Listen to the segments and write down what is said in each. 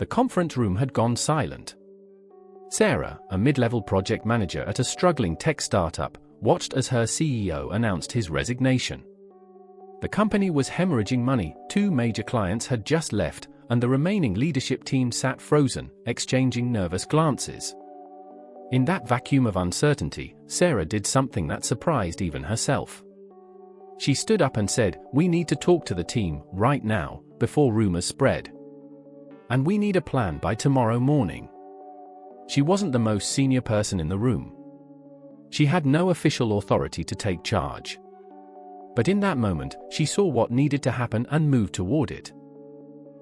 The conference room had gone silent. Sarah, a mid-level project manager at a struggling tech startup, watched as her CEO announced his resignation. The company was hemorrhaging money, 2 major clients had just left, and the remaining leadership team sat frozen, exchanging nervous glances. In that vacuum of uncertainty, Sarah did something that surprised even herself. She stood up and said, "We need to talk to the team, right now, before rumors spread. And we need a plan by tomorrow morning." She wasn't the most senior person in the room. She had no official authority to take charge. But in that moment, she saw what needed to happen and moved toward it.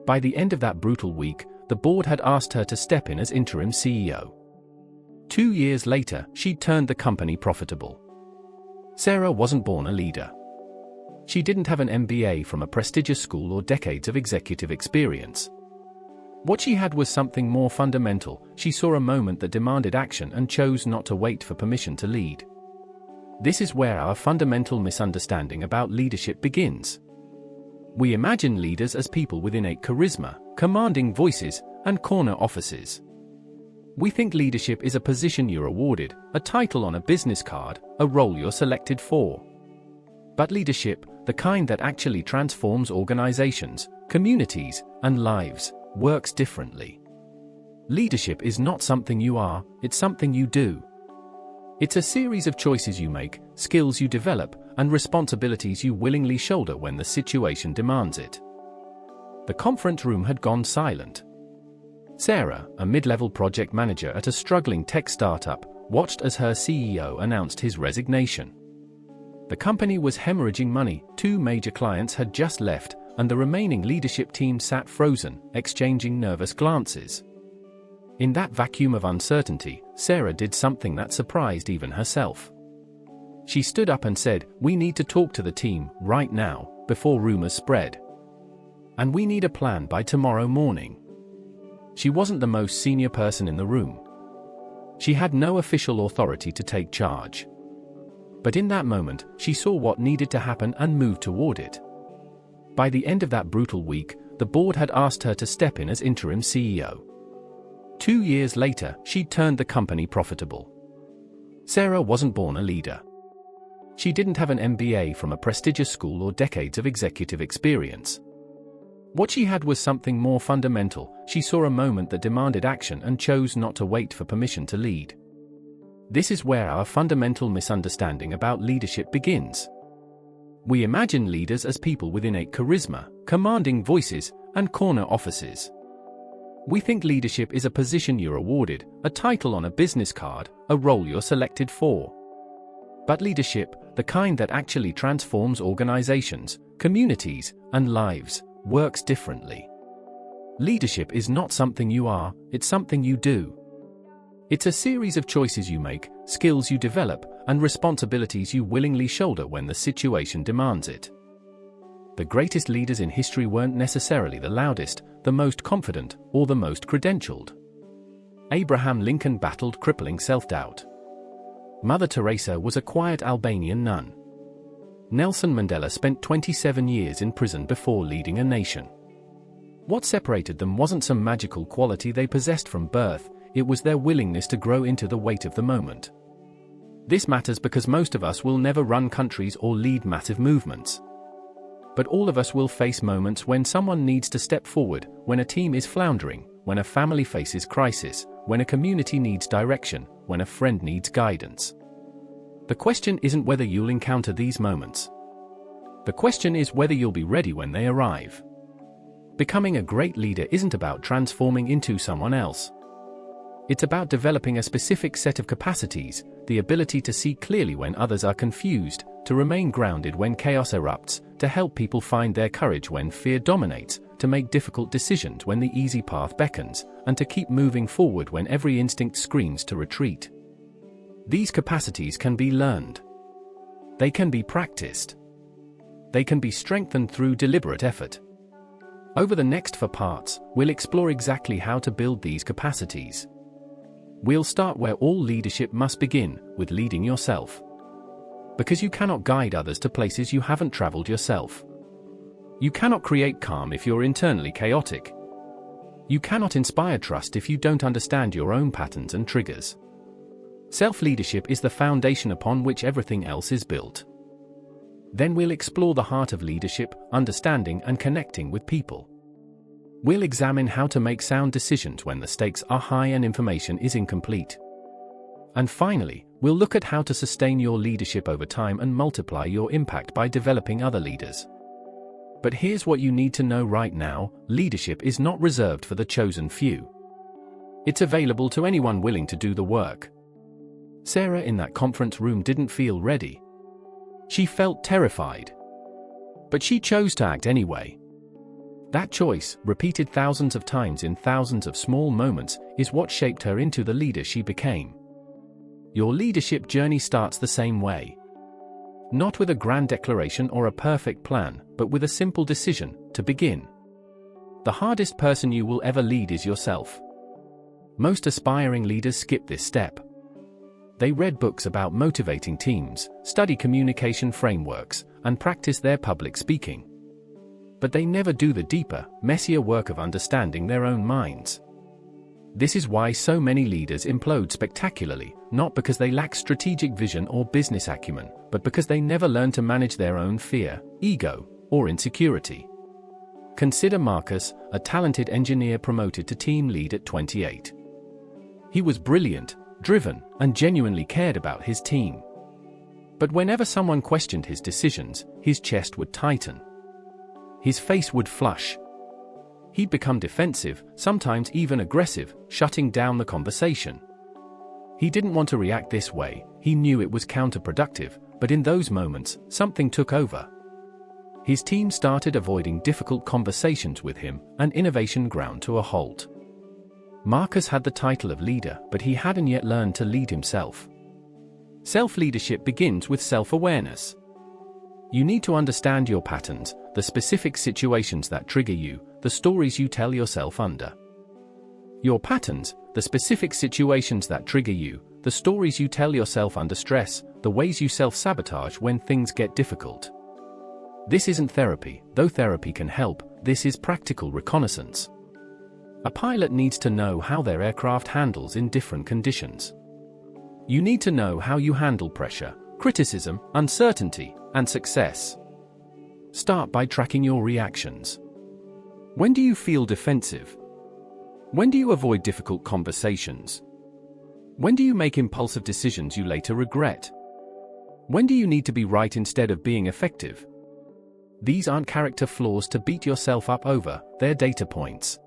By the end of that brutal week, the board had asked her to step in as interim CEO. 2 years later, she'd turned the company profitable. Sarah wasn't born a leader. She didn't have an MBA from a prestigious school or decades of executive experience. What she had was something more fundamental. She saw a moment that demanded action and chose not to wait for permission to lead. This is where our fundamental misunderstanding about leadership begins. We imagine leaders as people with innate charisma, commanding voices, and corner offices. We think leadership is a position you're awarded, a title on a business card, a role you're selected for. But leadership, the kind that actually transforms organizations, communities, and lives, works differently. Leadership is not something you are, it's something you do. It's a series of choices you make, skills you develop, and responsibilities you willingly shoulder when the situation demands it. The conference room had gone silent. Sarah, a mid-level project manager at a struggling tech startup, watched as her CEO announced his resignation. The company was hemorrhaging money, 2 major clients had just left, and the remaining leadership team sat frozen, exchanging nervous glances. In that vacuum of uncertainty, Sarah did something that surprised even herself. She stood up and said, "We need to talk to the team, right now, before rumors spread. And we need a plan by tomorrow morning." She wasn't the most senior person in the room. She had no official authority to take charge. But in that moment, she saw what needed to happen and moved toward it. By the end of that brutal week, the board had asked her to step in as interim CEO. 2 years later, she'd turned the company profitable. Sarah wasn't born a leader. She didn't have an MBA from a prestigious school or decades of executive experience. What she had was something more fundamental. She saw a moment that demanded action and chose not to wait for permission to lead. This is where our fundamental misunderstanding about leadership begins. We imagine leaders as people with innate charisma, commanding voices, and corner offices. We think leadership is a position you're awarded, a title on a business card, a role you're selected for. But leadership, the kind that actually transforms organizations, communities, and lives, works differently. Leadership is not something you are, it's something you do. It's a series of choices you make, skills you develop, and responsibilities you willingly shoulder when the situation demands it. The greatest leaders in history weren't necessarily the loudest, the most confident, or the most credentialed. Abraham Lincoln battled crippling self-doubt. Mother Teresa was a quiet Albanian nun. Nelson Mandela spent 27 years in prison before leading a nation. What separated them wasn't some magical quality they possessed from birth, it was their willingness to grow into the weight of the moment. This matters because most of us will never run countries or lead massive movements. But all of us will face moments when someone needs to step forward, when a team is floundering, when a family faces crisis, when a community needs direction, when a friend needs guidance. The question isn't whether you'll encounter these moments. The question is whether you'll be ready when they arrive. Becoming a great leader isn't about transforming into someone else. It's about developing a specific set of capacities, the ability to see clearly when others are confused, to remain grounded when chaos erupts, to help people find their courage when fear dominates, to make difficult decisions when the easy path beckons, and to keep moving forward when every instinct screams to retreat. These capacities can be learned. They can be practiced. They can be strengthened through deliberate effort. Over the next 4 parts, we'll explore exactly how to build these capacities. We'll start where all leadership must begin, with leading yourself. Because you cannot guide others to places you haven't traveled yourself. You cannot create calm if you're internally chaotic. You cannot inspire trust if you don't understand your own patterns and triggers. Self-leadership is the foundation upon which everything else is built. Then we'll explore the heart of leadership, understanding and connecting with people. We'll examine how to make sound decisions when the stakes are high and information is incomplete. And finally, we'll look at how to sustain your leadership over time and multiply your impact by developing other leaders. But here's what you need to know right now: leadership is not reserved for the chosen few. It's available to anyone willing to do the work. Sarah in that conference room didn't feel ready. She felt terrified. But she chose to act anyway. That choice, repeated thousands of times in thousands of small moments, is what shaped her into the leader she became. Your leadership journey starts the same way. Not with a grand declaration or a perfect plan, but with a simple decision to begin. The hardest person you will ever lead is yourself. Most aspiring leaders skip this step. They read books about motivating teams, study communication frameworks, and practice their public speaking. But they never do the deeper, messier work of understanding their own minds. This is why so many leaders implode spectacularly, not because they lack strategic vision or business acumen, but because they never learn to manage their own fear, ego, or insecurity. Consider Marcus, a talented engineer promoted to team lead at 28. He was brilliant, driven, and genuinely cared about his team. But whenever someone questioned his decisions, his chest would tighten. His face would flush. He'd become defensive, sometimes even aggressive, shutting down the conversation. He didn't want to react this way, he knew it was counterproductive, but in those moments, something took over. His team started avoiding difficult conversations with him, and innovation ground to a halt. Marcus had the title of leader, but he hadn't yet learned to lead himself. Self-leadership begins with self-awareness. You need to understand your patterns, the specific situations that trigger you, the stories you tell yourself under. Your patterns, the specific situations that trigger you, the stories you tell yourself under stress, the ways you self-sabotage when things get difficult. This isn't therapy, though therapy can help, this is practical reconnaissance. A pilot needs to know how their aircraft handles in different conditions. You need to know how you handle pressure, criticism, uncertainty, and success. Start by tracking your reactions. When do you feel defensive? When do you avoid difficult conversations? When do you make impulsive decisions you later regret? When do you need to be right instead of being effective? These aren't character flaws to beat yourself up over, they're data points.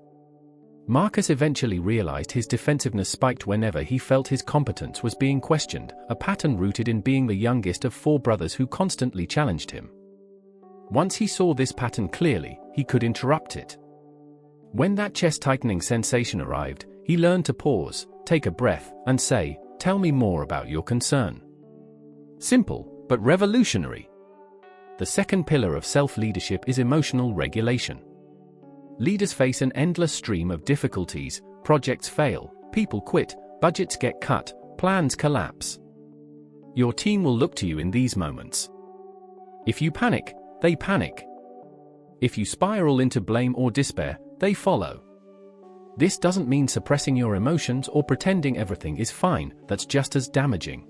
Marcus eventually realized his defensiveness spiked whenever he felt his competence was being questioned, a pattern rooted in being the youngest of 4 brothers who constantly challenged him. Once he saw this pattern clearly, he could interrupt it. When that chest-tightening sensation arrived, he learned to pause, take a breath, and say, "Tell me more about your concern." Simple, but revolutionary. The second pillar of self-leadership is emotional regulation. Leaders face an endless stream of difficulties: projects fail, people quit, budgets get cut, plans collapse. Your team will look to you in these moments. If you panic, they panic. If you spiral into blame or despair, they follow. This doesn't mean suppressing your emotions or pretending everything is fine, that's just as damaging.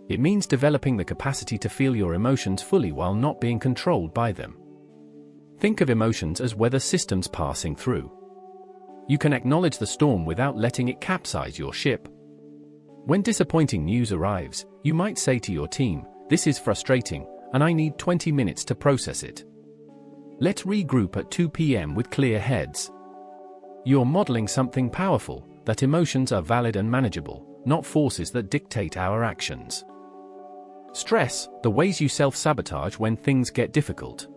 It means developing the capacity to feel your emotions fully while not being controlled by them. Think of emotions as weather systems passing through. You can acknowledge the storm without letting it capsize your ship. When disappointing news arrives, you might say to your team, "This is frustrating, and I need 20 minutes to process it. Let's regroup at 2 p.m. with clear heads." You're modeling something powerful, that emotions are valid and manageable, not forces that dictate our actions. Stress, the ways you self-sabotage when things get difficult.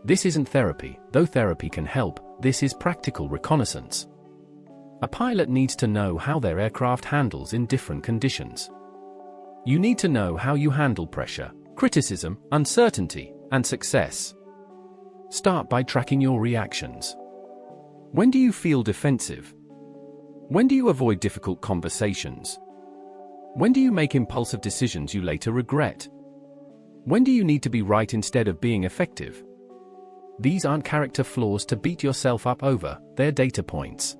This isn't therapy, though therapy can help, this is practical reconnaissance. A pilot needs to know how their aircraft handles in different conditions. You need to know how you handle pressure, criticism, uncertainty, and success. Start by tracking your reactions. When do you feel defensive? When do you avoid difficult conversations? When do you make impulsive decisions you later regret? When do you need to be right instead of being effective? These aren't character flaws to beat yourself up over, they're data points.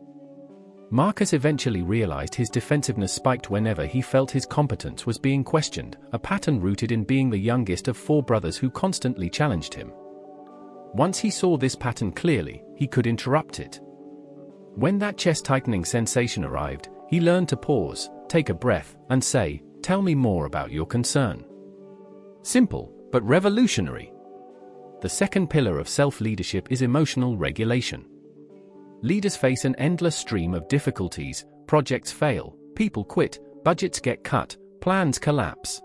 Marcus eventually realized his defensiveness spiked whenever he felt his competence was being questioned, a pattern rooted in being the youngest of 4 brothers who constantly challenged him. Once he saw this pattern clearly, he could interrupt it. When that chest-tightening sensation arrived, he learned to pause, take a breath, and say, "Tell me more about your concern." Simple, but revolutionary. The second pillar of self-leadership is emotional regulation. Leaders face an endless stream of difficulties, projects fail, people quit, budgets get cut, plans collapse.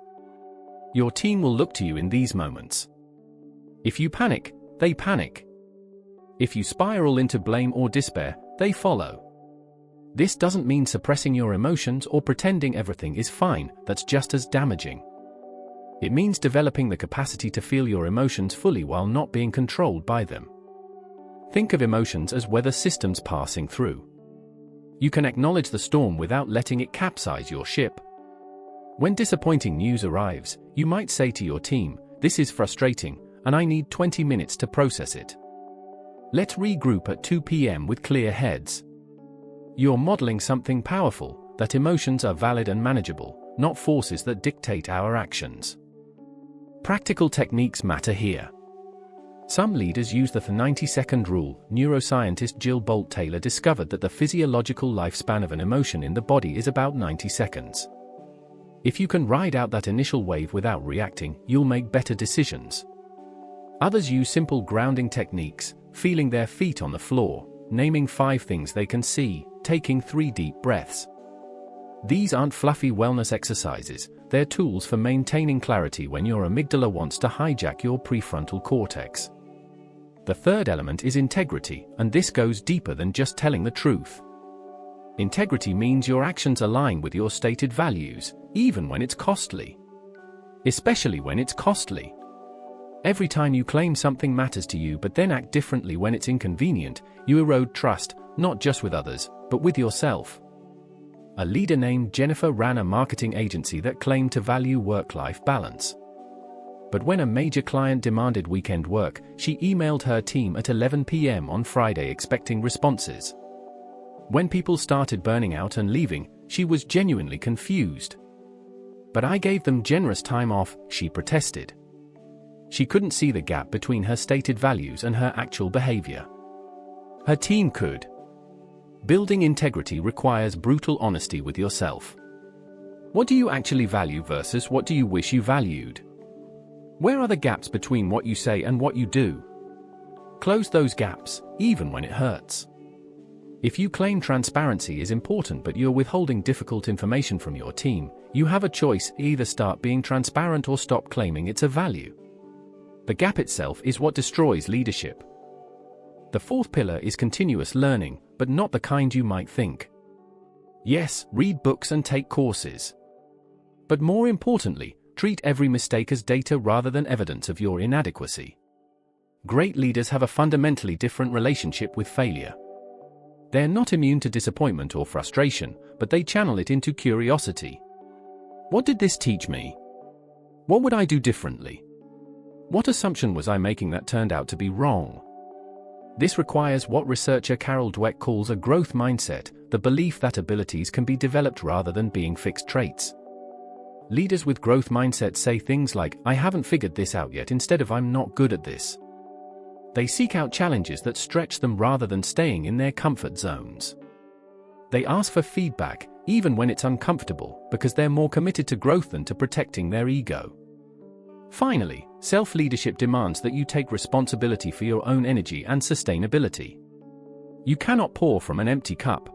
Your team will look to you in these moments. If you panic, they panic. If you spiral into blame or despair, they follow. This doesn't mean suppressing your emotions or pretending everything is fine, that's just as damaging. It means developing the capacity to feel your emotions fully while not being controlled by them. Think of emotions as weather systems passing through. You can acknowledge the storm without letting it capsize your ship. When disappointing news arrives, you might say to your team, "This is frustrating, and I need 20 minutes to process it. Let's regroup at 2 p.m. with clear heads." You're modeling something powerful, that emotions are valid and manageable, not forces that dictate our actions. Practical techniques matter here. Some leaders use the 90-second rule. Neuroscientist Jill Bolt Taylor discovered that the physiological lifespan of an emotion in the body is about 90 seconds. If you can ride out that initial wave without reacting, you'll make better decisions. Others use simple grounding techniques, feeling their feet on the floor, naming 5 things they can see, taking 3 deep breaths. These aren't fluffy wellness exercises, they're tools for maintaining clarity when your amygdala wants to hijack your prefrontal cortex. The third element is integrity, and this goes deeper than just telling the truth. Integrity means your actions align with your stated values, even when it's costly. Especially when it's costly. Every time you claim something matters to you but then act differently when it's inconvenient, you erode trust, not just with others, but with yourself. A leader named Jennifer ran a marketing agency that claimed to value work-life balance. But when a major client demanded weekend work, she emailed her team at 11 p.m. on Friday expecting responses. When people started burning out and leaving, she was genuinely confused. "But I gave them generous time off," she protested. She couldn't see the gap between her stated values and her actual behavior. Her team could. Building integrity requires brutal honesty with yourself. What do you actually value versus what do you wish you valued? Where are the gaps between what you say and what you do? Close those gaps, even when it hurts. If you claim transparency is important but you're withholding difficult information from your team, you have a choice: either start being transparent or stop claiming it's a value. The gap itself is what destroys leadership. The fourth pillar is continuous learning, but not the kind you might think. Yes, read books and take courses. But more importantly, treat every mistake as data rather than evidence of your inadequacy. Great leaders have a fundamentally different relationship with failure. They're not immune to disappointment or frustration, but they channel it into curiosity. What did this teach me? What would I do differently? What assumption was I making that turned out to be wrong? This requires what researcher Carol Dweck calls a growth mindset, the belief that abilities can be developed rather than being fixed traits. Leaders with growth mindsets say things like, "I haven't figured this out yet," instead of "I'm not good at this." They seek out challenges that stretch them rather than staying in their comfort zones. They ask for feedback, even when it's uncomfortable, because they're more committed to growth than to protecting their ego. Finally, self-leadership demands that you take responsibility for your own energy and sustainability. You cannot pour from an empty cup.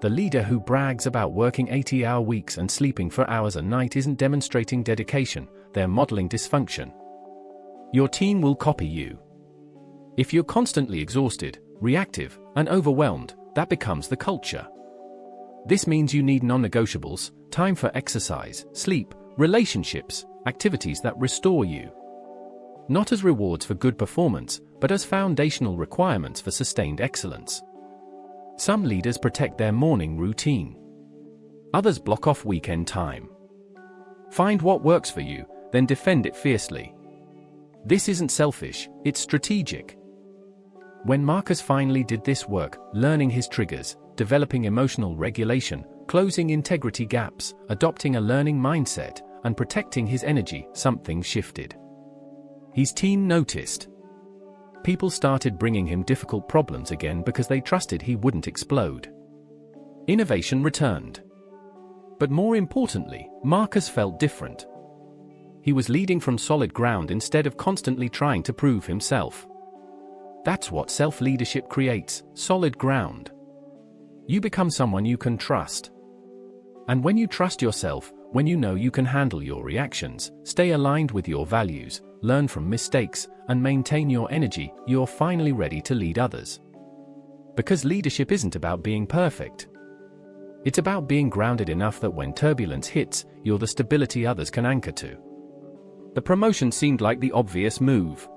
The leader who brags about working 80-hour weeks and sleeping for hours a night isn't demonstrating dedication, they're modeling dysfunction. Your team will copy you. If you're constantly exhausted, reactive, and overwhelmed, that becomes the culture. This means you need non-negotiables: time for exercise, sleep, relationships, activities that restore you. Not as rewards for good performance, but as foundational requirements for sustained excellence. Some leaders protect their morning routine. Others block off weekend time. Find what works for you, then defend it fiercely. This isn't selfish, it's strategic. When Marcus finally did this work, learning his triggers, developing emotional regulation, closing integrity gaps, adopting a learning mindset, and protecting his energy, something shifted. His team noticed. People started bringing him difficult problems again because they trusted he wouldn't explode. Innovation returned. But more importantly, Marcus felt different. He was leading from solid ground instead of constantly trying to prove himself. That's what self-leadership creates, solid ground. You become someone you can trust. And when you trust yourself, when you know you can handle your reactions, stay aligned with your values, learn from mistakes, and maintain your energy, you're finally ready to lead others. Because leadership isn't about being perfect. It's about being grounded enough that when turbulence hits, you're the stability others can anchor to. The promotion seemed like the obvious move.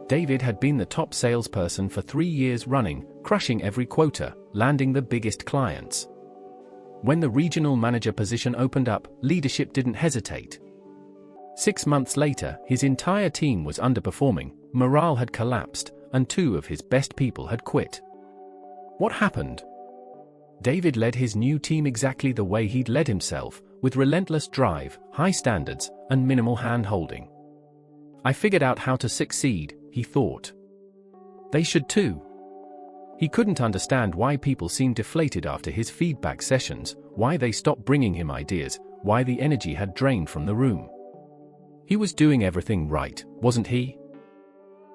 David had been the top salesperson for 3 years running, crushing every quota, landing the biggest clients. When the regional manager position opened up, leadership didn't hesitate. 6 months later, his entire team was underperforming, morale had collapsed, and 2 of his best people had quit. What happened? David led his new team exactly the way he'd led himself, with relentless drive, high standards, and minimal hand-holding. I figured out how to succeed, he thought. They should too. He couldn't understand why people seemed deflated after his feedback sessions, why they stopped bringing him ideas, why the energy had drained from the room. He was doing everything right, wasn't he?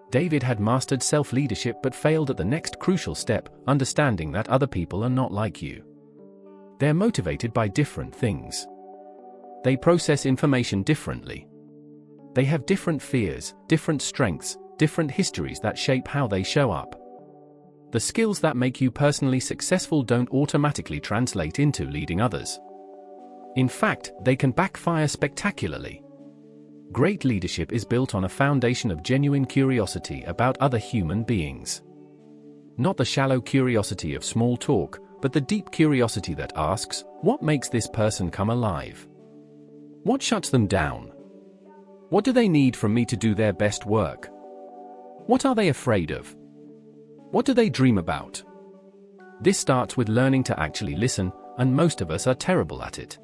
David had mastered self-leadership but failed at the next crucial step, understanding that other people are not like you. They're motivated by different things. They process information differently. They have different fears, different strengths, different histories that shape how they show up. The skills that make you personally successful don't automatically translate into leading others. In fact, they can backfire spectacularly. Great leadership is built on a foundation of genuine curiosity about other human beings. Not the shallow curiosity of small talk, but the deep curiosity that asks, what makes this person come alive? What shuts them down? What do they need from me to do their best work? What are they afraid of? What do they dream about? This starts with learning to actually listen, and most of us are terrible at it.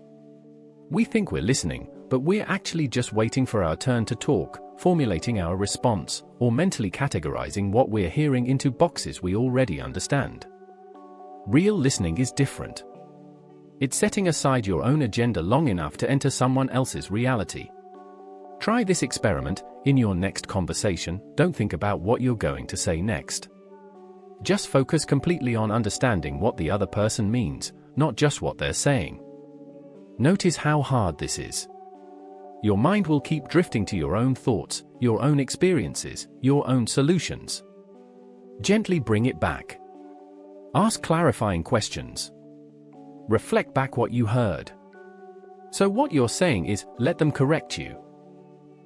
We think we're listening, but we're actually just waiting for our turn to talk, formulating our response, or mentally categorizing what we're hearing into boxes we already understand. Real listening is different. It's setting aside your own agenda long enough to enter someone else's reality. Try this experiment. In your next conversation, don't think about what you're going to say next. Just focus completely on understanding what the other person means, not just what they're saying. Notice how hard this is. Your mind will keep drifting to your own thoughts, your own experiences, your own solutions. Gently bring it back. Ask clarifying questions. Reflect back what you heard. So what you're saying is, let them correct you.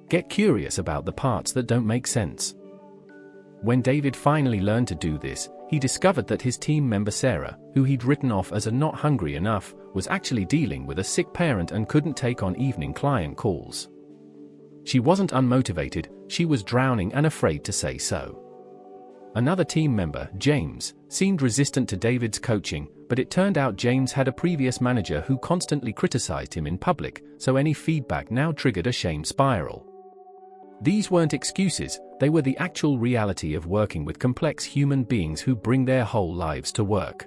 Get curious about the parts that don't make sense. When David finally learned to do this, he discovered that his team member Sarah, who he'd written off as a not hungry enough, was actually dealing with a sick parent and couldn't take on evening client calls. She wasn't unmotivated, she was drowning and afraid to say so. Another team member, James, seemed resistant to David's coaching, but it turned out James had a previous manager who constantly criticized him in public, so any feedback now triggered a shame spiral. These weren't excuses, they were the actual reality of working with complex human beings who bring their whole lives to work.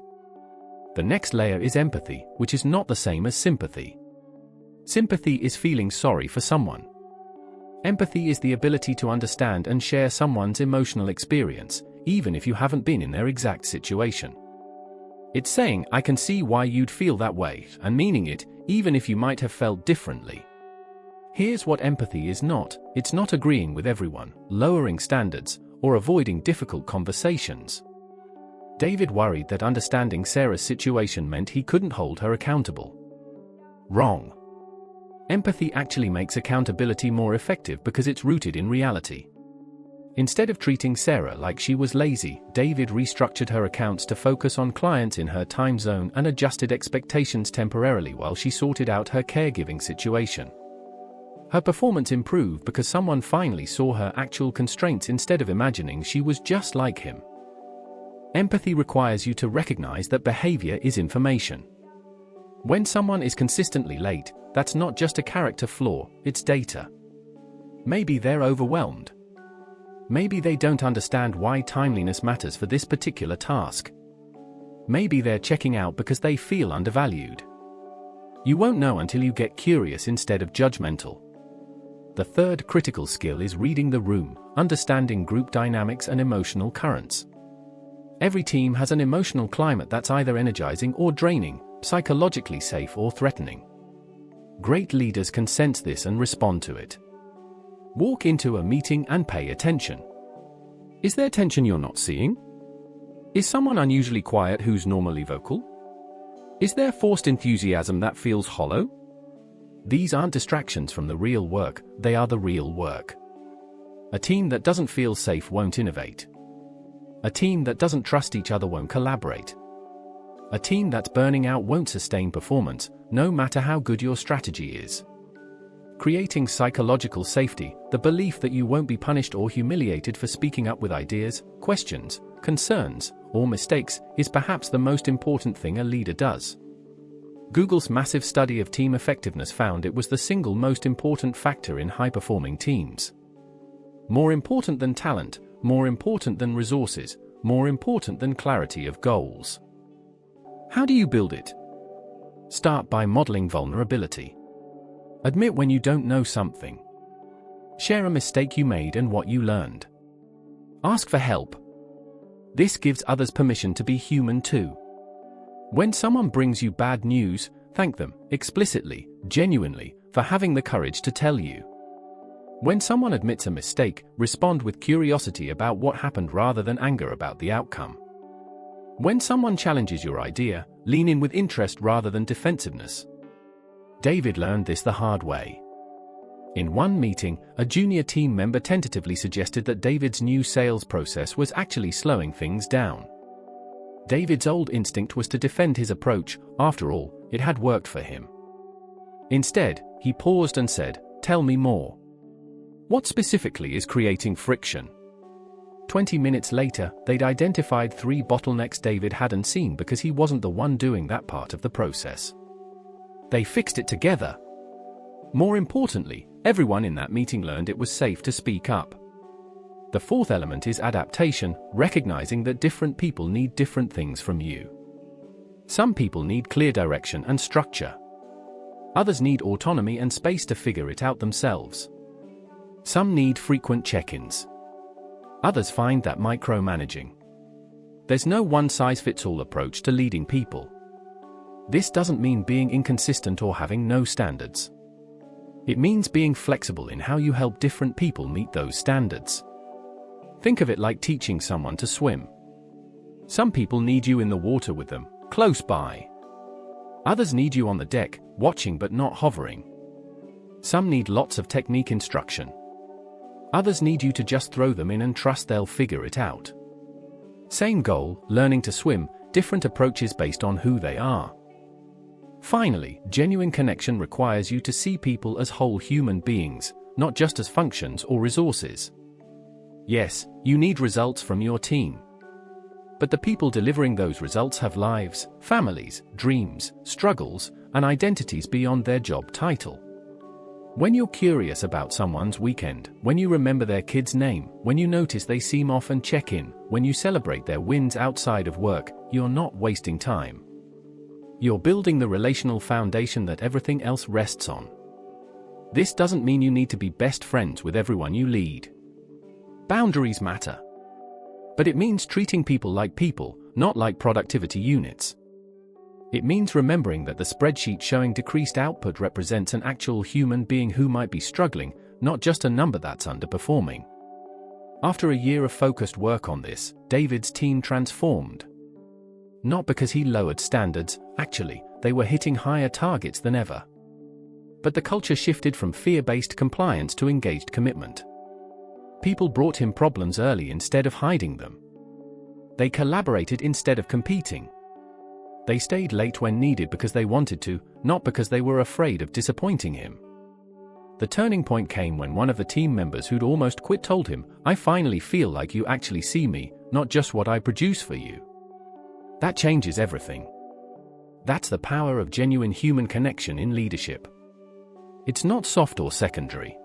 The next layer is empathy, which is not the same as sympathy. Sympathy is feeling sorry for someone. Empathy is the ability to understand and share someone's emotional experience, even if you haven't been in their exact situation. It's saying, I can see why you'd feel that way, and meaning it, even if you might have felt differently. Here's what empathy is not. It's not agreeing with everyone, lowering standards, or avoiding difficult conversations. David worried that understanding Sarah's situation meant he couldn't hold her accountable. Wrong. Empathy actually makes accountability more effective because it's rooted in reality. Instead of treating Sarah like she was lazy, David restructured her accounts to focus on clients in her time zone and adjusted expectations temporarily while she sorted out her caregiving situation. Her performance improved because someone finally saw her actual constraints instead of imagining she was just like him. Empathy requires you to recognize that behavior is information. When someone is consistently late, that's not just a character flaw, it's data. Maybe they're overwhelmed. Maybe they don't understand why timeliness matters for this particular task. Maybe they're checking out because they feel undervalued. You won't know until you get curious instead of judgmental. The third critical skill is reading the room, understanding group dynamics and emotional currents. Every team has an emotional climate that's either energizing or draining, psychologically safe or threatening. Great leaders can sense this and respond to it. Walk into a meeting and pay attention. Is there tension you're not seeing? Is someone unusually quiet who's normally vocal? Is there forced enthusiasm that feels hollow? These aren't distractions from the real work, they are the real work. A team that doesn't feel safe won't innovate. A team that doesn't trust each other won't collaborate. A team that's burning out won't sustain performance, no matter how good your strategy is. Creating psychological safety, the belief that you won't be punished or humiliated for speaking up with ideas, questions, concerns, or mistakes, is perhaps the most important thing a leader does. Google's massive study of team effectiveness found it was the single most important factor in high-performing teams. More important than talent, more important than resources, more important than clarity of goals. How do you build it? Start by modeling vulnerability. Admit when you don't know something. Share a mistake you made and what you learned. Ask for help. This gives others permission to be human too. When someone brings you bad news, thank them, explicitly, genuinely, for having the courage to tell you. When someone admits a mistake, respond with curiosity about what happened rather than anger about the outcome. When someone challenges your idea, lean in with interest rather than defensiveness. David learned this the hard way. In one meeting, a junior team member tentatively suggested that David's new sales process was actually slowing things down. David's old instinct was to defend his approach, after all, it had worked for him. Instead, he paused and said, "Tell me more. What specifically is creating friction?" 20 minutes later, they'd identified 3 bottlenecks David hadn't seen because he wasn't the one doing that part of the process. They fixed it together. More importantly, everyone in that meeting learned it was safe to speak up. The fourth element is adaptation, recognizing that different people need different things from you. Some people need clear direction and structure. Others need autonomy and space to figure it out themselves. Some need frequent check-ins. Others find that micromanaging. There's no one-size-fits-all approach to leading people. This doesn't mean being inconsistent or having no standards. It means being flexible in how you help different people meet those standards. Think of it like teaching someone to swim. Some people need you in the water with them, close by. Others need you on the deck, watching but not hovering. Some need lots of technique instruction. Others need you to just throw them in and trust they'll figure it out. Same goal, learning to swim, different approaches based on who they are. Finally, genuine connection requires you to see people as whole human beings, not just as functions or resources. Yes, you need results from your team. But the people delivering those results have lives, families, dreams, struggles, and identities beyond their job title. When you're curious about someone's weekend, when you remember their kid's name, when you notice they seem off and check in, when you celebrate their wins outside of work, you're not wasting time. You're building the relational foundation that everything else rests on. This doesn't mean you need to be best friends with everyone you lead. Boundaries matter. But it means treating people like people, not like productivity units. It means remembering that the spreadsheet showing decreased output represents an actual human being who might be struggling, not just a number that's underperforming. After a year of focused work on this, David's team transformed. Not because he lowered standards, actually, they were hitting higher targets than ever. But the culture shifted from fear-based compliance to engaged commitment. People brought him problems early instead of hiding them. They collaborated instead of competing. They stayed late when needed because they wanted to, not because they were afraid of disappointing him. The turning point came when one of the team members who'd almost quit told him, "I finally feel like you actually see me, not just what I produce for you. That changes everything. That's the power of genuine human connection in leadership. It's not soft or secondary.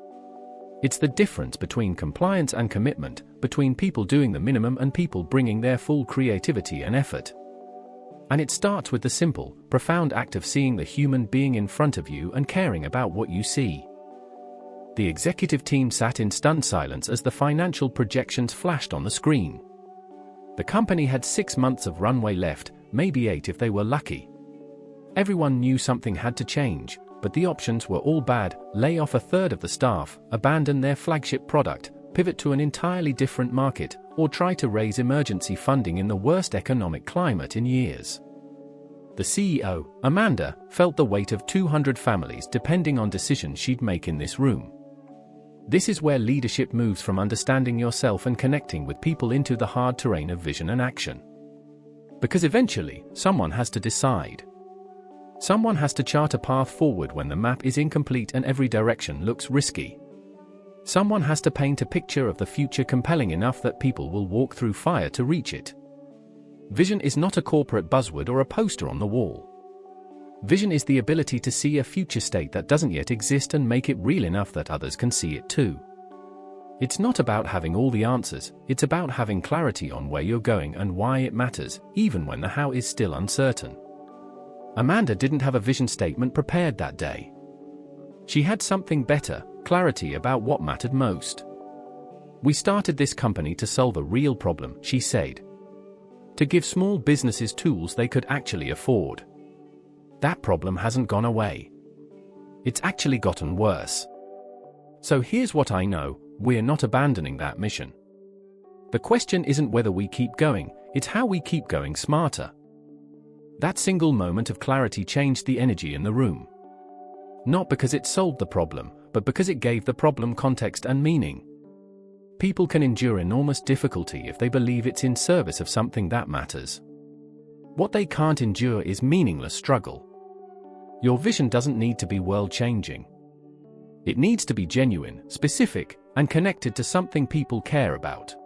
It's the difference between compliance and commitment, between people doing the minimum and people bringing their full creativity and effort. And it starts with the simple, profound act of seeing the human being in front of you and caring about what you see. The executive team sat in stunned silence as the financial projections flashed on the screen. The company had 6 months of runway left, maybe 8 if they were lucky. Everyone knew something had to change, but the options were all bad: lay off a third of the staff, abandon their flagship product, pivot to an entirely different market, or try to raise emergency funding in the worst economic climate in years. The CEO, Amanda, felt the weight of 200 families depending on decisions she'd make in this room. This is where leadership moves from understanding yourself and connecting with people into the hard terrain of vision and action. Because eventually, someone has to decide. Someone has to chart a path forward when the map is incomplete and every direction looks risky. Someone has to paint a picture of the future compelling enough that people will walk through fire to reach it. Vision is not a corporate buzzword or a poster on the wall. Vision is the ability to see a future state that doesn't yet exist and make it real enough that others can see it too. It's not about having all the answers, it's about having clarity on where you're going and why it matters, even when the how is still uncertain. Amanda didn't have a vision statement prepared that day. She had something better: clarity about what mattered most. "We started this company to solve a real problem," she said. "To give small businesses tools they could actually afford. That problem hasn't gone away. It's actually gotten worse. So here's what I know: we're not abandoning that mission. The question isn't whether we keep going, it's how we keep going smarter." That single moment of clarity changed the energy in the room. Not because it solved the problem, but because it gave the problem context and meaning. People can endure enormous difficulty if they believe it's in service of something that matters. What they can't endure is meaningless struggle. Your vision doesn't need to be world-changing. It needs to be genuine, specific, and connected to something people care about.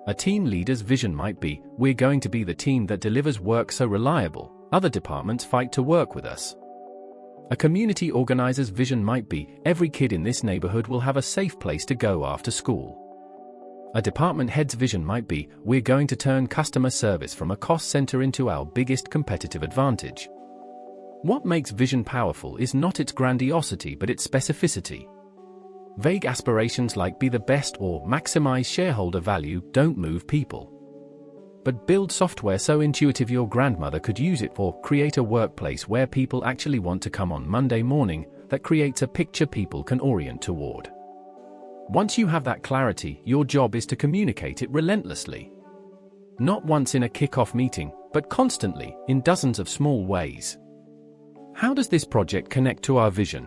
A team leader's vision might be, "We're going to be the team that delivers work so reliable, other departments fight to work with us." A community organizer's vision might be, "Every kid in this neighborhood will have a safe place to go after school." A department head's vision might be, "We're going to turn customer service from a cost center into our biggest competitive advantage." What makes vision powerful is not its grandiosity but its specificity. Vague aspirations like "be the best" or "maximize shareholder value" don't move people. But build software so intuitive your grandmother could use it, or create a workplace where people actually want to come on Monday morning, that creates a picture people can orient toward. Once you have that clarity, your job is to communicate it relentlessly. Not once in a kick-off meeting, but constantly, in dozens of small ways. How does this project connect to our vision?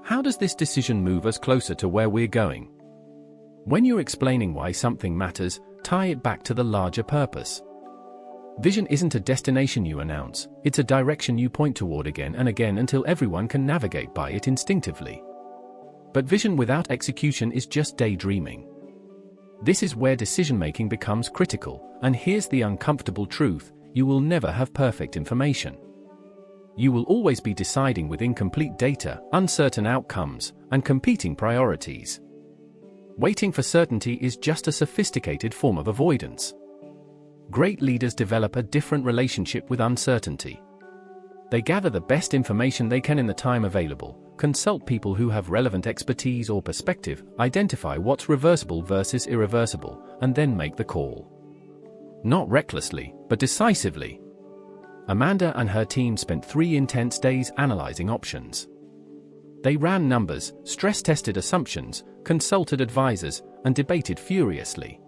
How does this decision move us closer to where we're going? When you're explaining why something matters, tie it back to the larger purpose. Vision isn't a destination you announce, it's a direction you point toward again and again until everyone can navigate by it instinctively. But vision without execution is just daydreaming. This is where decision-making becomes critical, and here's the uncomfortable truth: you will never have perfect information. You will always be deciding with incomplete data, uncertain outcomes, and competing priorities. Waiting for certainty is just a sophisticated form of avoidance. Great leaders develop a different relationship with uncertainty. They gather the best information they can in the time available, consult people who have relevant expertise or perspective, identify what's reversible versus irreversible, and then make the call. Not recklessly, but decisively. Amanda and her team spent 3 intense days analyzing options. They ran numbers, stress-tested assumptions, consulted advisors, and debated furiously.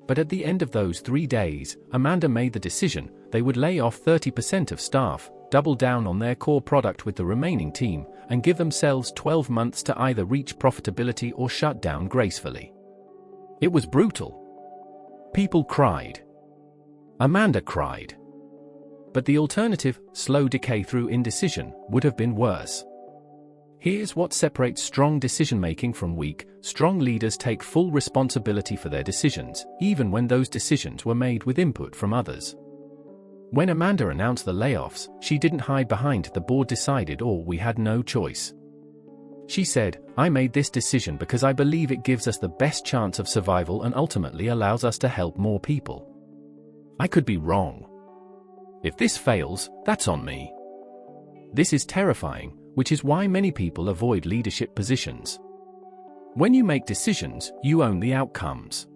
But at the end of those 3 days, Amanda made the decision: they would lay off 30% of staff, double down on their core product with the remaining team, and give themselves 12 months to either reach profitability or shut down gracefully. It was brutal. People cried. Amanda cried. But the alternative, slow decay through indecision, would have been worse. Here's what separates strong decision-making from weak. Strong leaders take full responsibility for their decisions, even when those decisions were made with input from others. When Amanda announced the layoffs, she didn't hide behind "the board decided" or "we had no choice." She said, "I made this decision because I believe it gives us the best chance of survival and ultimately allows us to help more people. I could be wrong. If this fails, that's on me." This is terrifying, which is why many people avoid leadership positions. When you make decisions, you own the outcomes.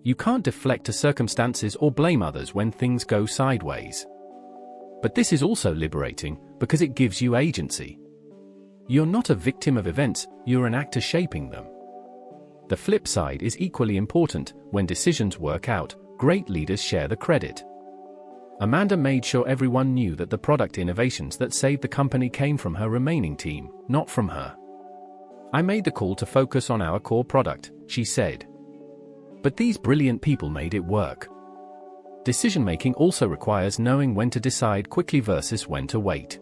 You can't deflect to circumstances or blame others when things go sideways. But this is also liberating, because it gives you agency. You're not a victim of events, you're an actor shaping them. The flip side is equally important. When decisions work out, great leaders share the credit. Amanda made sure everyone knew that the product innovations that saved the company came from her remaining team, not from her. "I made the call to focus on our core product," she said. "But these brilliant people made it work." Decision-making also requires knowing when to decide quickly versus when to wait.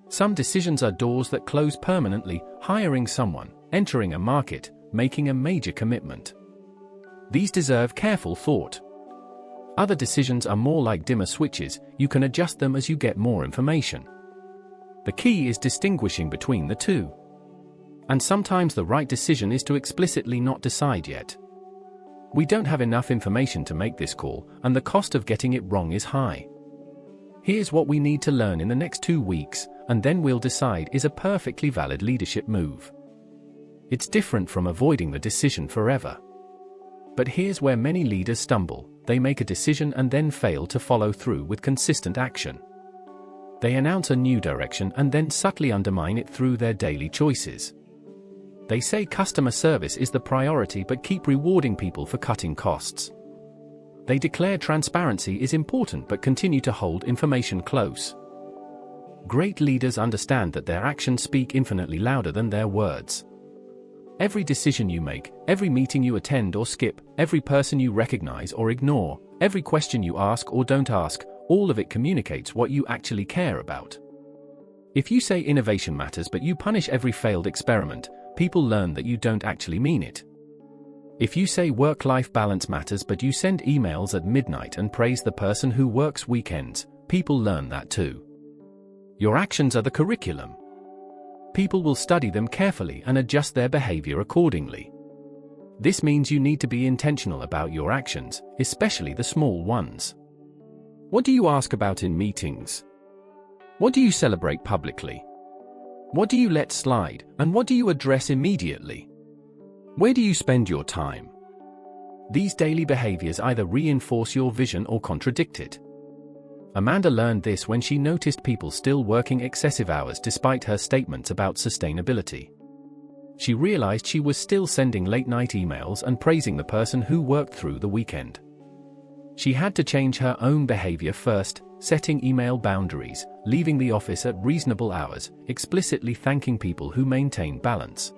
Some decisions are doors that close permanently: hiring someone, entering a market, making a major commitment. These deserve careful thought. Other decisions are more like dimmer switches, you can adjust them as you get more information. The key is distinguishing between the two. And sometimes the right decision is to explicitly not decide yet. "We don't have enough information to make this call, and the cost of getting it wrong is high. Here's what we need to learn in the next 2 weeks, and then we'll decide," is a perfectly valid leadership move. It's different from avoiding the decision forever. But here's where many leaders stumble: they make a decision and then fail to follow through with consistent action. They announce a new direction and then subtly undermine it through their daily choices. They say customer service is the priority but keep rewarding people for cutting costs. They declare transparency is important but continue to hold information close. Great leaders understand that their actions speak infinitely louder than their words. Every decision you make, every meeting you attend or skip, every person you recognize or ignore, every question you ask or don't ask, all of it communicates what you actually care about. If you say innovation matters but you punish every failed experiment, people learn that you don't actually mean it. If you say work-life balance matters but you send emails at midnight and praise the person who works weekends, people learn that too. Your actions are the curriculum. People will study them carefully and adjust their behavior accordingly. This means you need to be intentional about your actions, especially the small ones. What do you ask about in meetings? What do you celebrate publicly? What do you let slide, and what do you address immediately? Where do you spend your time? These daily behaviors either reinforce your vision or contradict it. Amanda learned this when she noticed people still working excessive hours despite her statements about sustainability. She realized she was still sending late-night emails and praising the person who worked through the weekend. She had to change her own behavior first, setting email boundaries, leaving the office at reasonable hours, explicitly thanking people who maintain balance.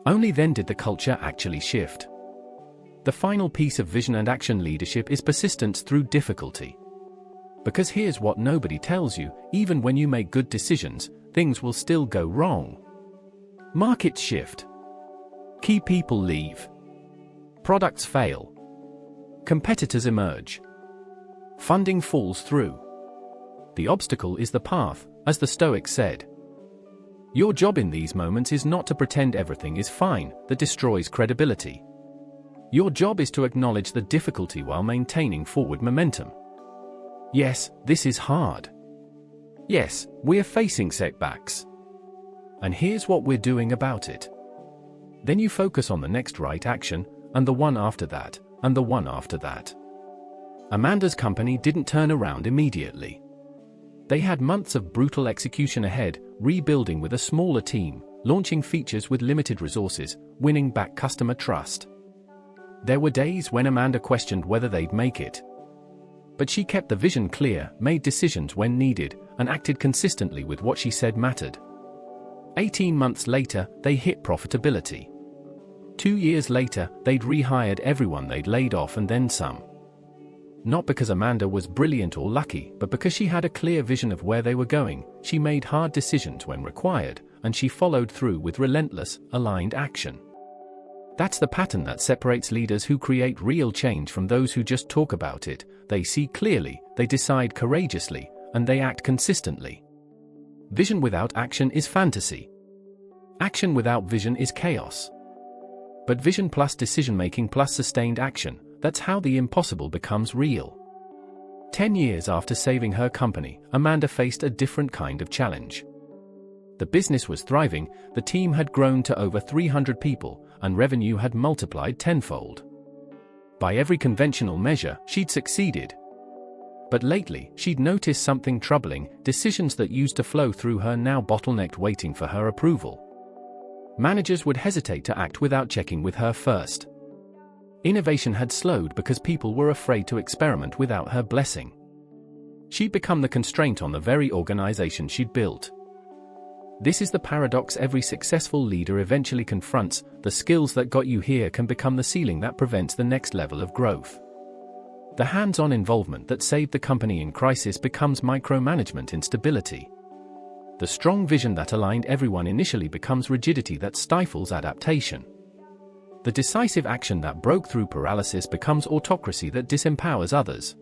Only then did the culture actually shift. The final piece of vision and action leadership is persistence through difficulty. Because here's what nobody tells you: even when you make good decisions, things will still go wrong. Markets shift. Key people leave. Products fail. Competitors emerge. Funding falls through. The obstacle is the path, as the Stoics said. Your job in these moments is not to pretend everything is fine, that destroys credibility. Your job is to acknowledge the difficulty while maintaining forward momentum. Yes, this is hard. Yes, we're facing setbacks. And here's what we're doing about it. Then you focus on the next right action, and the one after that, and the one after that. Amanda's company didn't turn around immediately. They had months of brutal execution ahead, rebuilding with a smaller team, launching features with limited resources, winning back customer trust. There were days when Amanda questioned whether they'd make it. But she kept the vision clear, made decisions when needed, and acted consistently with what she said mattered. 18 months later, they hit profitability. 2 years later, they'd rehired everyone they'd laid off and then some. Not because Amanda was brilliant or lucky, but because she had a clear vision of where they were going. She made hard decisions when required, and she followed through with relentless, aligned action. That's the pattern that separates leaders who create real change from those who just talk about it. They see clearly, they decide courageously, and they act consistently. Vision without action is fantasy. Action without vision is chaos. But vision plus decision-making plus sustained action, that's how the impossible becomes real. 10 years after saving her company, Amanda faced a different kind of challenge. The business was thriving, the team had grown to over 300 people, and revenue had multiplied tenfold. By every conventional measure, she'd succeeded. But lately, she'd noticed something troubling: decisions that used to flow through her now bottlenecked, waiting for her approval. Managers would hesitate to act without checking with her first. Innovation had slowed because people were afraid to experiment without her blessing. She'd become the constraint on the very organization she'd built. This is the paradox every successful leader eventually confronts: the skills that got you here can become the ceiling that prevents the next level of growth. The hands-on involvement that saved the company in crisis becomes micromanagement instability. The strong vision that aligned everyone initially becomes rigidity that stifles adaptation. The decisive action that broke through paralysis becomes autocracy that disempowers others.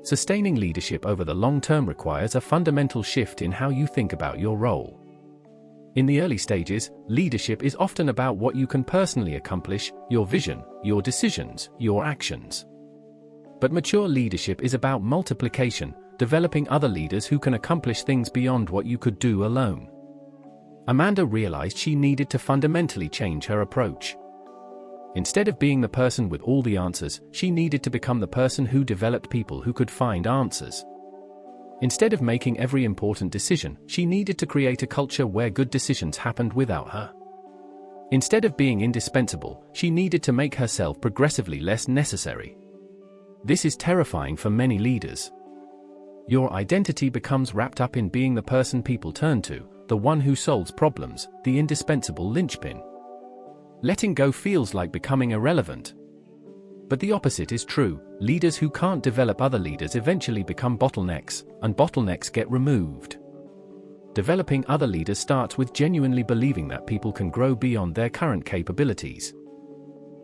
Sustaining leadership over the long term requires a fundamental shift in how you think about your role. In the early stages, leadership is often about what you can personally accomplish, your vision, your decisions, your actions. But mature leadership is about multiplication, developing other leaders who can accomplish things beyond what you could do alone. Amanda realized she needed to fundamentally change her approach. Instead of being the person with all the answers, she needed to become the person who developed people who could find answers. Instead of making every important decision, she needed to create a culture where good decisions happened without her. Instead of being indispensable, she needed to make herself progressively less necessary. This is terrifying for many leaders. Your identity becomes wrapped up in being the person people turn to, the one who solves problems, the indispensable linchpin. Letting go feels like becoming irrelevant. But the opposite is true: leaders who can't develop other leaders eventually become bottlenecks, and bottlenecks get removed. Developing other leaders starts with genuinely believing that people can grow beyond their current capabilities.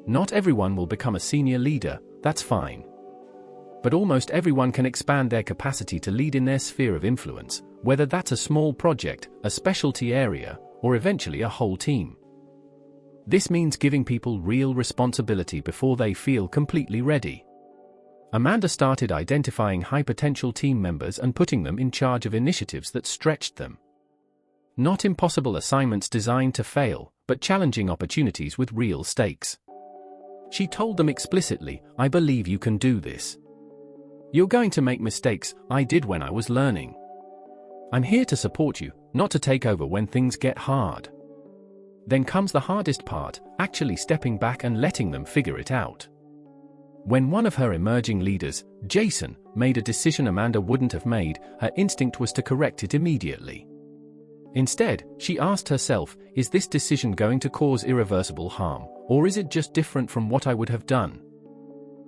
Not everyone will become a senior leader, that's fine. But almost everyone can expand their capacity to lead in their sphere of influence, whether that's a small project, a specialty area, or eventually a whole team. This means giving people real responsibility before they feel completely ready. Amanda started identifying high-potential team members and putting them in charge of initiatives that stretched them. Not impossible assignments designed to fail, but challenging opportunities with real stakes. She told them explicitly, "I believe you can do this. You're going to make mistakes, I did when I was learning. I'm here to support you, not to take over when things get hard." Then comes the hardest part: actually stepping back and letting them figure it out. When one of her emerging leaders, Jason, made a decision Amanda wouldn't have made, her instinct was to correct it immediately. Instead, she asked herself, is this decision going to cause irreversible harm, or is it just different from what I would have done?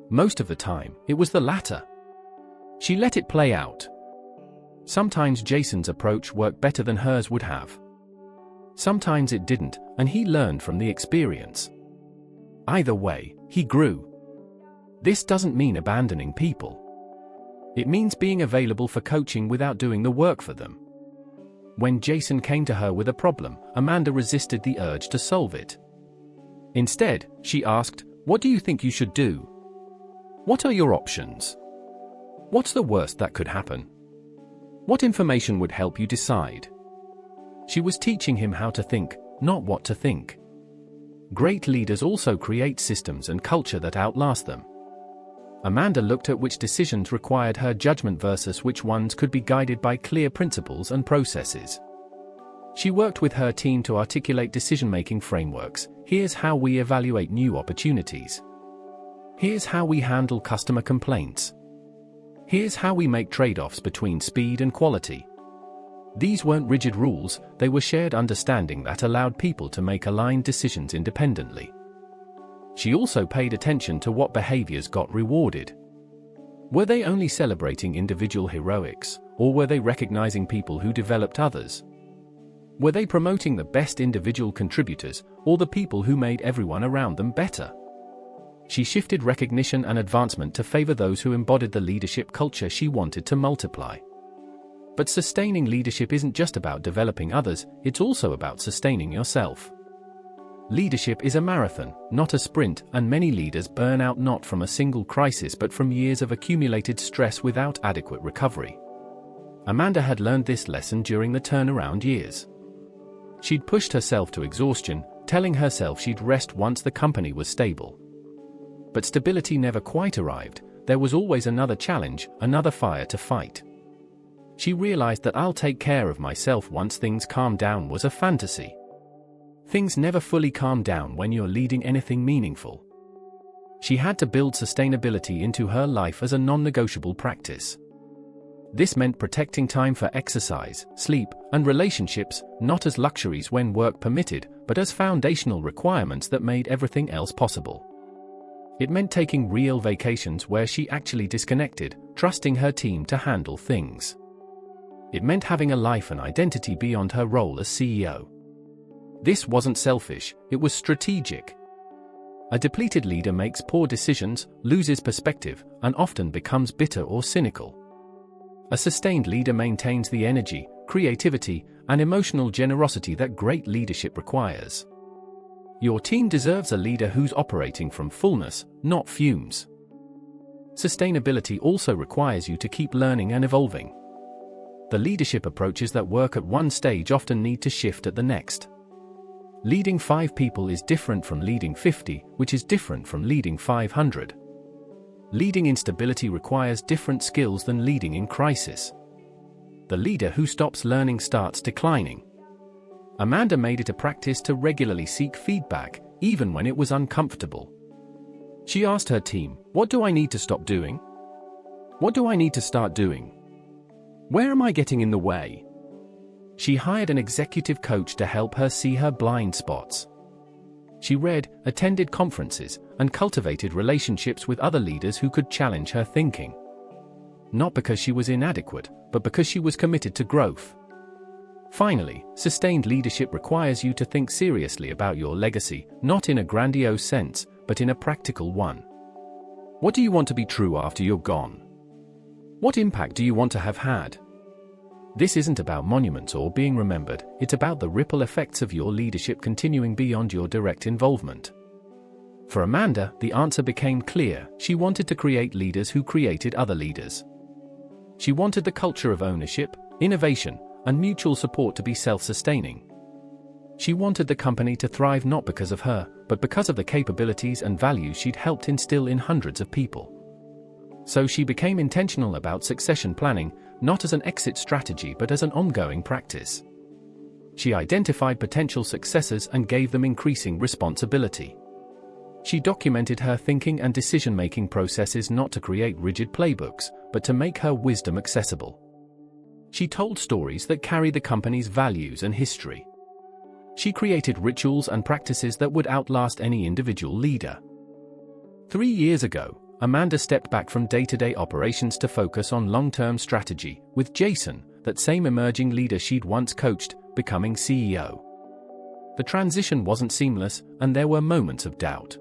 Most of the time, it was the latter. She let it play out. Sometimes Jason's approach worked better than hers would have. Sometimes it didn't, and he learned from the experience. Either way, he grew. This doesn't mean abandoning people. It means being available for coaching without doing the work for them. When Jason came to her with a problem, Amanda resisted the urge to solve it. Instead, she asked, "What do you think you should do? What are your options? What's the worst that could happen? What information would help you decide?" She was teaching him how to think, not what to think. Great leaders also create systems and culture that outlast them. Amanda looked at which decisions required her judgment versus which ones could be guided by clear principles and processes. She worked with her team to articulate decision-making frameworks. Here's how we evaluate new opportunities. Here's how we handle customer complaints. Here's how we make trade-offs between speed and quality. These weren't rigid rules, they were shared understanding that allowed people to make aligned decisions independently. She also paid attention to what behaviors got rewarded. Were they only celebrating individual heroics, or were they recognizing people who developed others? Were they promoting the best individual contributors, or the people who made everyone around them better? She shifted recognition and advancement to favor those who embodied the leadership culture she wanted to multiply. But sustaining leadership isn't just about developing others, it's also about sustaining yourself. Leadership is a marathon, not a sprint, and many leaders burn out not from a single crisis but from years of accumulated stress without adequate recovery. Amanda had learned this lesson during the turnaround years. She'd pushed herself to exhaustion, telling herself she'd rest once the company was stable. But stability never quite arrived. There was always another challenge, another fire to fight. She realized that "I'll take care of myself once things calm down" was a fantasy. Things never fully calm down when you're leading anything meaningful. She had to build sustainability into her life as a non-negotiable practice. This meant protecting time for exercise, sleep, and relationships, not as luxuries when work permitted, but as foundational requirements that made everything else possible. It meant taking real vacations where she actually disconnected, trusting her team to handle things. It meant having a life and identity beyond her role as CEO. This wasn't selfish, it was strategic. A depleted leader makes poor decisions, loses perspective, and often becomes bitter or cynical. A sustained leader maintains the energy, creativity, and emotional generosity that great leadership requires. Your team deserves a leader who's operating from fullness, not fumes. Sustainability also requires you to keep learning and evolving. The leadership approaches that work at one stage often need to shift at the next. Leading 5 people is different from leading 50, which is different from leading 500. Leading in stability requires different skills than leading in crisis. The leader who stops learning starts declining. Amanda made it a practice to regularly seek feedback, even when it was uncomfortable. She asked her team, "What do I need to stop doing? What do I need to start doing? Where am I getting in the way?" She hired an executive coach to help her see her blind spots. She read, attended conferences, and cultivated relationships with other leaders who could challenge her thinking. Not because she was inadequate, but because she was committed to growth. Finally, sustained leadership requires you to think seriously about your legacy, not in a grandiose sense, but in a practical one. What do you want to be true after you're gone? What impact do you want to have had? This isn't about monuments or being remembered, it's about the ripple effects of your leadership continuing beyond your direct involvement. For Amanda, the answer became clear: she wanted to create leaders who created other leaders. She wanted the culture of ownership, innovation, and mutual support to be self-sustaining. She wanted the company to thrive not because of her, but because of the capabilities and values she'd helped instill in hundreds of people. So she became intentional about succession planning, not as an exit strategy but as an ongoing practice. She identified potential successors and gave them increasing responsibility. She documented her thinking and decision-making processes not to create rigid playbooks, but to make her wisdom accessible. She told stories that carry the company's values and history. She created rituals and practices that would outlast any individual leader. 3 years ago, Amanda stepped back from day-to-day operations to focus on long-term strategy, with Jason, that same emerging leader she'd once coached, becoming CEO. The transition wasn't seamless, and there were moments of doubt.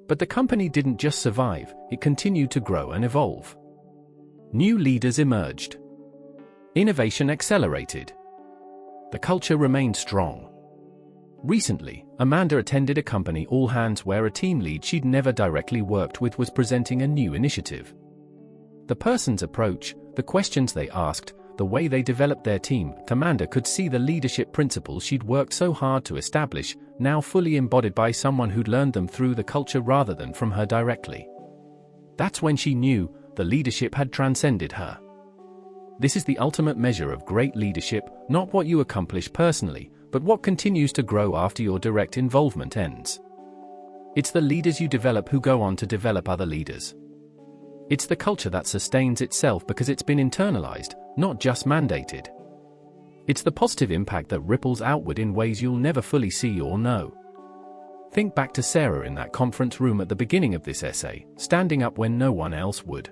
But the company didn't just survive, it continued to grow and evolve. New leaders emerged. Innovation accelerated. The culture remained strong. Recently, Amanda attended a company all-hands where a team lead she'd never directly worked with was presenting a new initiative. The person's approach, the questions they asked, the way they developed their team, Amanda could see the leadership principles she'd worked so hard to establish, now fully embodied by someone who'd learned them through the culture rather than from her directly. That's when she knew the leadership had transcended her. This is the ultimate measure of great leadership, not what you accomplish personally, but what continues to grow after your direct involvement ends. It's the leaders you develop who go on to develop other leaders. It's the culture that sustains itself because it's been internalized, not just mandated. It's the positive impact that ripples outward in ways you'll never fully see or know. Think back to Sarah in that conference room at the beginning of this essay, standing up when no one else would.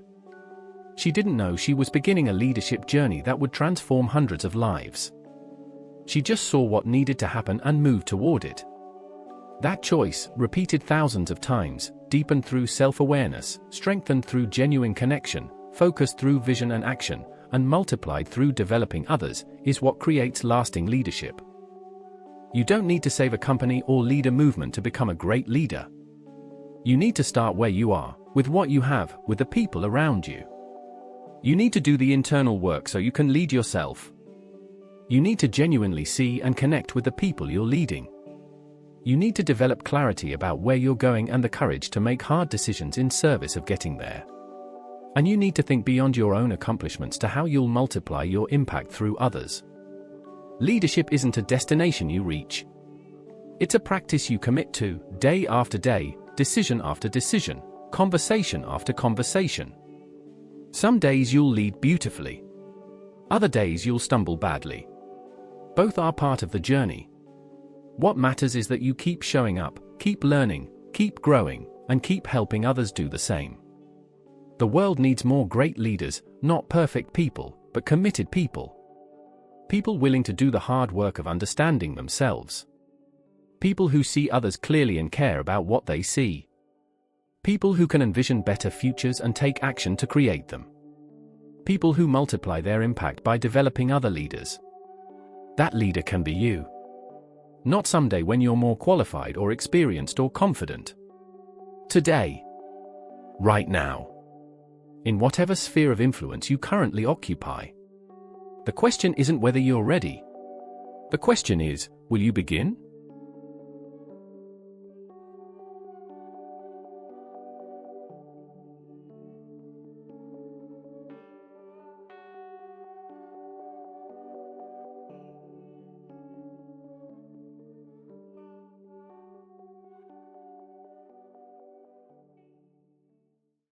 She didn't know she was beginning a leadership journey that would transform hundreds of lives. She just saw what needed to happen and moved toward it. That choice, repeated thousands of times, deepened through self-awareness, strengthened through genuine connection, focused through vision and action, and multiplied through developing others, is what creates lasting leadership. You don't need to save a company or lead a movement to become a great leader. You need to start where you are, with what you have, with the people around you. You need to do the internal work so you can lead yourself. You need to genuinely see and connect with the people you're leading. You need to develop clarity about where you're going and the courage to make hard decisions in service of getting there. And you need to think beyond your own accomplishments to how you'll multiply your impact through others. Leadership isn't a destination you reach. It's a practice you commit to, day after day, decision after decision, conversation after conversation. Some days you'll lead beautifully. Other days you'll stumble badly. Both are part of the journey. What matters is that you keep showing up, keep learning, keep growing, and keep helping others do the same. The world needs more great leaders, not perfect people, but committed people. People willing to do the hard work of understanding themselves. People who see others clearly and care about what they see. People who can envision better futures and take action to create them. People who multiply their impact by developing other leaders. That leader can be you. Not someday when you're more qualified or experienced or confident. Today. Right now. In whatever sphere of influence you currently occupy. The question isn't whether you're ready. The question is, will you begin?